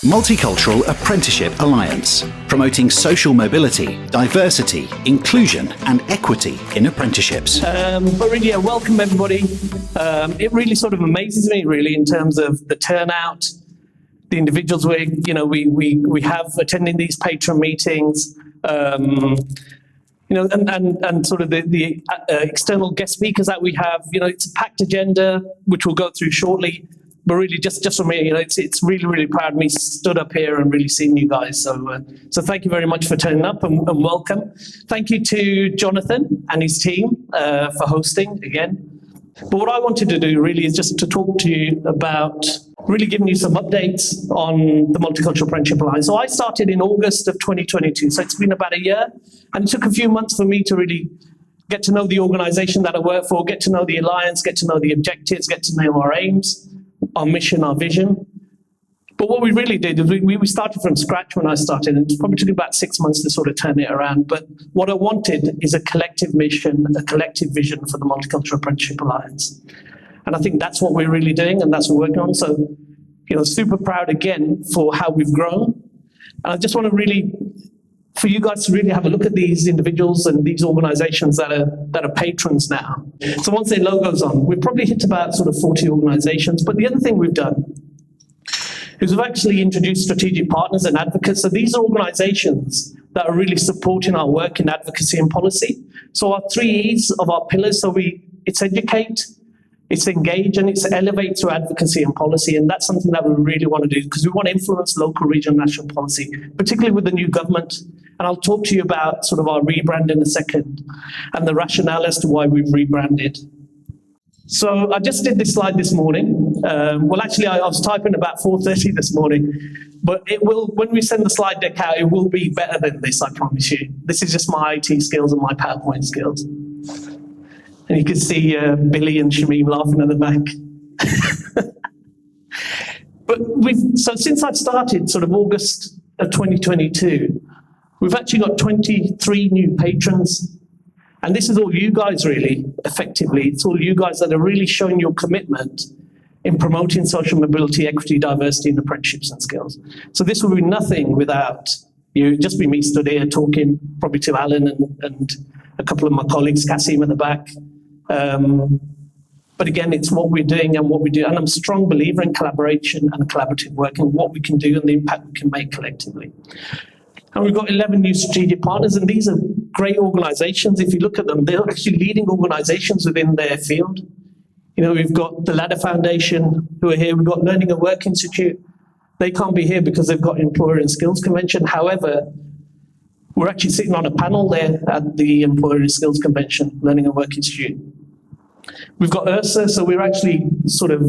Multicultural Apprenticeship Alliance, promoting social mobility, diversity, inclusion and equity in apprenticeships. But really, welcome everybody. It really sort of amazes me really in terms of the turnout, the individuals we have attending these patron meetings, and sort of the external guest speakers that we have. It's a packed agenda, which we'll go through shortly. But really, just for me, it's really, really proud of me stood up here and really seeing you guys. So thank you very much for turning up and welcome. Thank you to Jonathan and his team for hosting again. But what I wanted to do really is just to talk to you about really giving you some updates on the Multicultural Apprenticeship Alliance. So I started in August of 2022. So it's been about a year, and it took a few months for me to really get to know the organization that I work for, get to know the alliance, get to know the objectives, get to know our aims, our mission, our vision. But what we really did is we started from scratch when I started, and it probably took about 6 months to sort of turn it around. But what I wanted is a collective mission, a collective vision for the Multicultural Apprenticeship Alliance. And I think that's what we're really doing, and that's what we're working on. So, super proud again for how we've grown. And I just want to really, for you guys to really have a look at these individuals and these organizations that are patrons now. So once their logo's on, we've probably hit about sort of 40 organizations. But the other thing we've done is we've actually introduced strategic partners and advocates. So these are organizations that are really supporting our work in advocacy and policy. So our 3 E's of our pillars, it's educate, it's engage, and it's elevate through advocacy and policy. And that's something that we really want to do because we want to influence local, regional, national policy, particularly with the new government. And I'll talk to you about sort of our rebrand in a second and the rationale as to why we've rebranded. So I just did this slide this morning. I was typing about 4:30 this morning, but it will, when we send the slide deck out, it will be better than this, I promise you. This is just my IT skills and my PowerPoint skills. And you can see Billy and Shamim laughing at the back. But since I've started sort of August of 2022, we've actually got 23 new patrons. And this is all you guys really, effectively. It's all you guys that are really showing your commitment in promoting social mobility, equity, diversity, and apprenticeships and skills. So this will be nothing without you. Just be me stood here talking, probably to Alan and a couple of my colleagues, Kasim at the back. But again, it's what we're doing and what we do. And I'm a strong believer in collaboration and collaborative work and what we can do and the impact we can make collectively. And we've got 11 new strategic partners, and these are great organizations. If you look at them, they're actually leading organizations within their field. We've got the Ladder Foundation who are here. We've got Learning and Work Institute. They can't be here because they've got Employer and Skills Convention. However, we're actually sitting on a panel there at the Employer and Skills Convention, Learning and Work Institute. We've got URSA, so we're actually sort of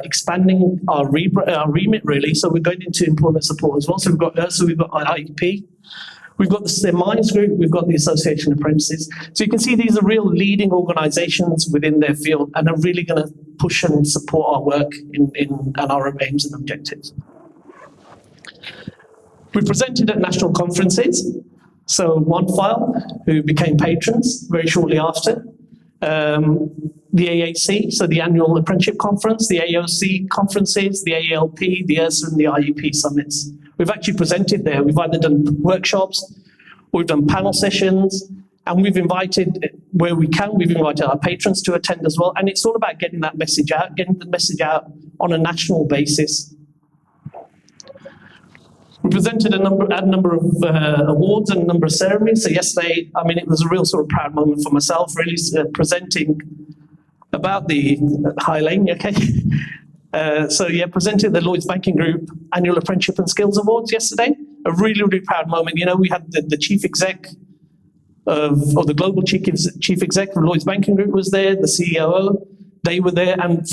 expanding our remit really. So we're going into employment support as well. So we've got URSA, we've got IEP, we've got the Minds Group, we've got the Association of Apprentices. So you can see these are real leading organizations within their field and are really going to push and support our work and our aims and objectives. We presented at national conferences. So OneFile, who became patrons very shortly after. The AAC, so the Annual Apprenticeship Conference, the AOC conferences, the ALP, the URSA, and the IEP summits. We've actually presented there. We've either done workshops, or we've done panel sessions, and we've invited, where we can, we've invited our patrons to attend as well. And it's all about getting that message out, getting the message out on a national basis. We presented a number of awards and a number of ceremonies. So yesterday, it was a real sort of proud moment for myself, really presenting about the High Lane, okay? Presented the Lloyds Banking Group Annual Apprenticeship and Skills Awards yesterday. A really, really proud moment. We had the chief exec or the global chief exec of Lloyds Banking Group was there, the CEO. They were there, and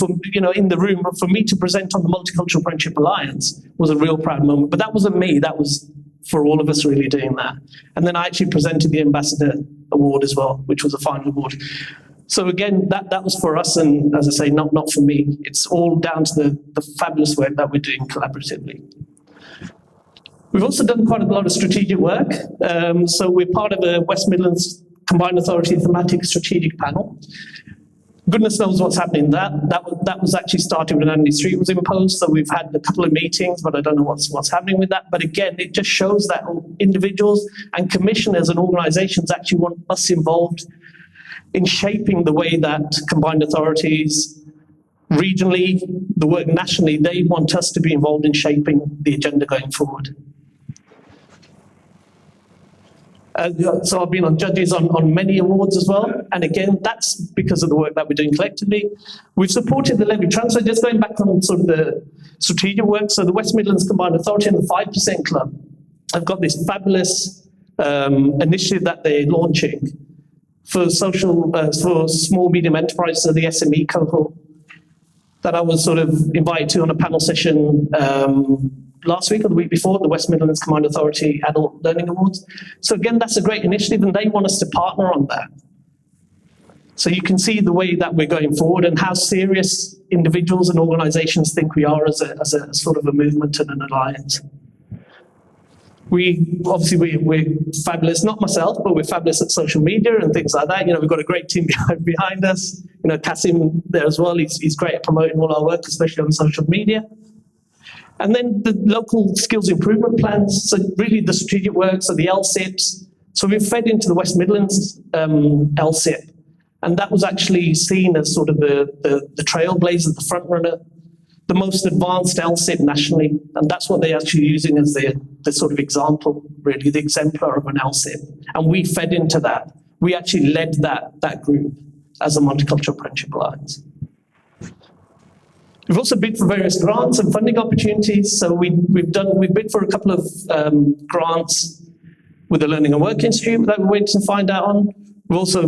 in the room, for me to present on the Multicultural Apprenticeship Alliance was a real proud moment. But that wasn't me, that was for all of us really doing that. And then I actually presented the Ambassador Award as well, which was a final award. So again, that was for us, and as I say, not for me. It's all down to the fabulous work that we're doing collaboratively. We've also done quite a lot of strategic work. So we're part of a West Midlands Combined Authority thematic strategic panel. Goodness knows what's happening. That was actually started when Andy Street was imposed. So we've had a couple of meetings, but I don't know what's happening with that. But again, it just shows that individuals and commissioners and organisations actually want us involved in shaping the way that combined authorities, regionally, the work nationally, they want us to be involved in shaping the agenda going forward. So I've been on judges on many awards as well. And again, that's because of the work that we're doing collectively. We've supported the levy transfer, just going back on sort of the strategic work. So the West Midlands Combined Authority and the 5% Club have got this fabulous initiative that they're launching for for small, medium enterprises, so the SME cohort, that I was sort of invited to on a panel session last week or the week before, the West Midlands Combined Authority Adult Learning Awards. So again, that's a great initiative, and they want us to partner on that. So you can see the way that we're going forward and how serious individuals and organisations think we are as a sort of a movement and an alliance. We're fabulous, not myself, but we're fabulous at social media and things like that. You know, we've got a great team behind us. You know, Kasim there as well. He's great at promoting all our work, especially on social media. And then the local skills improvement plans. So really the strategic work, so the LSIPs. So we've fed into the West Midlands LSIP. And that was actually seen as sort of the trailblazer, the front runner, the most advanced LSIP nationally. And that's what they're actually using as the sort of example, really, the exemplar of an LSIP. And we fed into that. We actually led that group as a Multicultural Apprenticeship Alliance. We've also bid for various grants and funding opportunities. So we've bid for a couple of grants with the Learning and Work Institute that we're waiting to find out on. We've also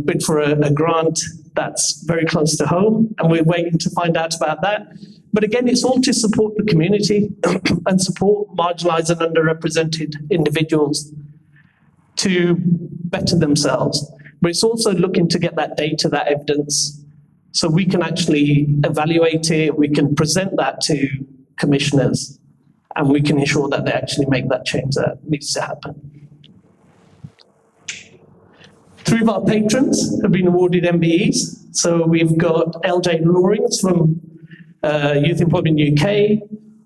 bid for a grant that's very close to home, and we're waiting to find out about that. But again, it's all to support the community and support marginalised and underrepresented individuals to better themselves. But it's also looking to get that data, that evidence, so we can actually evaluate it, we can present that to commissioners, and we can ensure that they actually make that change that needs to happen. 3 of our patrons have been awarded MBEs. So we've got LJ Lawrence from Youth Employment UK,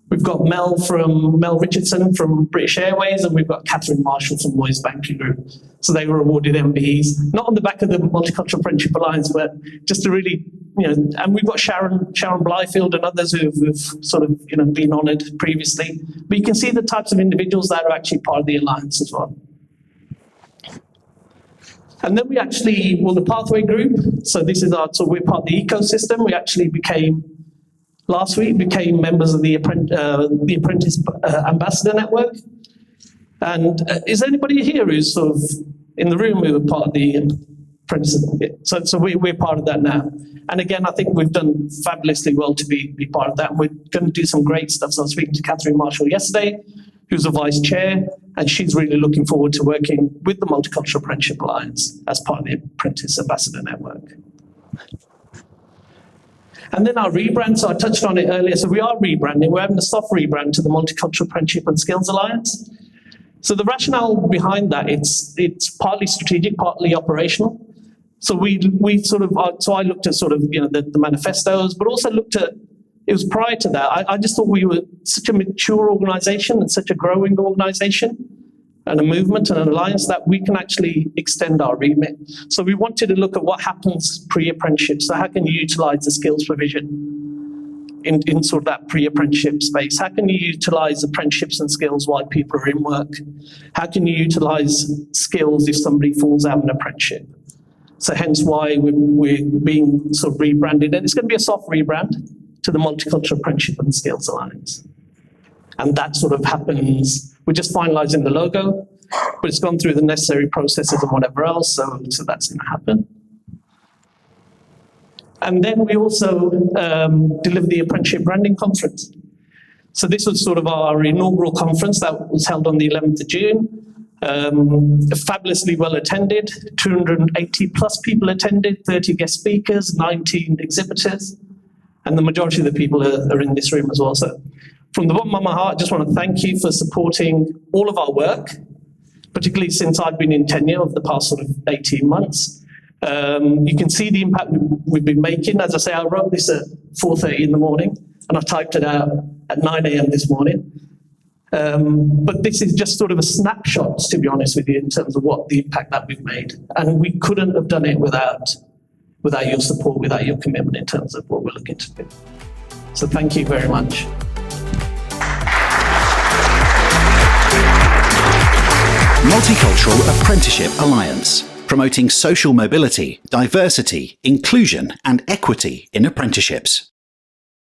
we've got Mel Richardson from British Airways, and we've got Catherine Marshall from Lloyds Banking Group. So they were awarded MBEs, not on the back of the Multicultural Apprenticeship Alliance, but just to really, and we've got Sharon Blyfield and others who've sort of, been honoured previously. But you can see the types of individuals that are actually part of the Alliance as well. And then the Pathway Group, so we're part of the ecosystem. We actually last week became members of the Apprentice Ambassador Network. And is anybody here who's sort of in the room who are part of the Apprentice? So we're part of that now. And again, I think we've done fabulously well to be part of that. And we're going to do some great stuff. So I was speaking to Catherine Marshall yesterday, who's the vice chair, and she's really looking forward to working with the Multicultural Apprenticeship Alliance as part of the Apprentice Ambassador Network. And then our rebrand, so I touched on it earlier, so we are rebranding. We're having a soft rebrand to the Multicultural Apprenticeship and Skills Alliance. So the rationale behind that, it's partly strategic, partly operational. So so I looked at sort of, the manifestos, but also looked at, it was prior to that, I just thought we were such a mature organisation and such a growing organisation and a movement and an alliance that we can actually extend our remit. So we wanted to look at what happens pre-apprenticeship. So how can you utilise the skills provision in sort of that pre-apprenticeship space? How can you utilise apprenticeships and skills while people are in work? How can you utilise skills if somebody falls out of an apprenticeship? So hence why we're being sort of rebranded. And it's going to be a soft rebrand to the Multicultural Apprenticeship and Skills Alliance. And that sort of happens, we're just finalising the logo, but it's gone through the necessary processes and whatever else, so that's going to happen. And then we also delivered the Apprenticeship Branding Conference. So this was sort of our inaugural conference that was held on the 11th of June. Fabulously well attended, 280 plus people attended, 30 guest speakers, 19 exhibitors. And the majority of the people are in this room as well. So from the bottom of my heart, I just want to thank you for supporting all of our work, particularly since I've been in tenure over the past sort of 18 months. You can see the impact we've been making. As I say, I wrote this at 4:30 in the morning, and I typed it out at 9 a.m. this morning. But this is just sort of a snapshot, to be honest with you, in terms of what the impact that we've made. And we couldn't have done it without your support, without your commitment in terms of what we're looking to do. So thank you very much. Multicultural Apprenticeship Alliance, promoting social mobility, diversity, inclusion and equity in apprenticeships.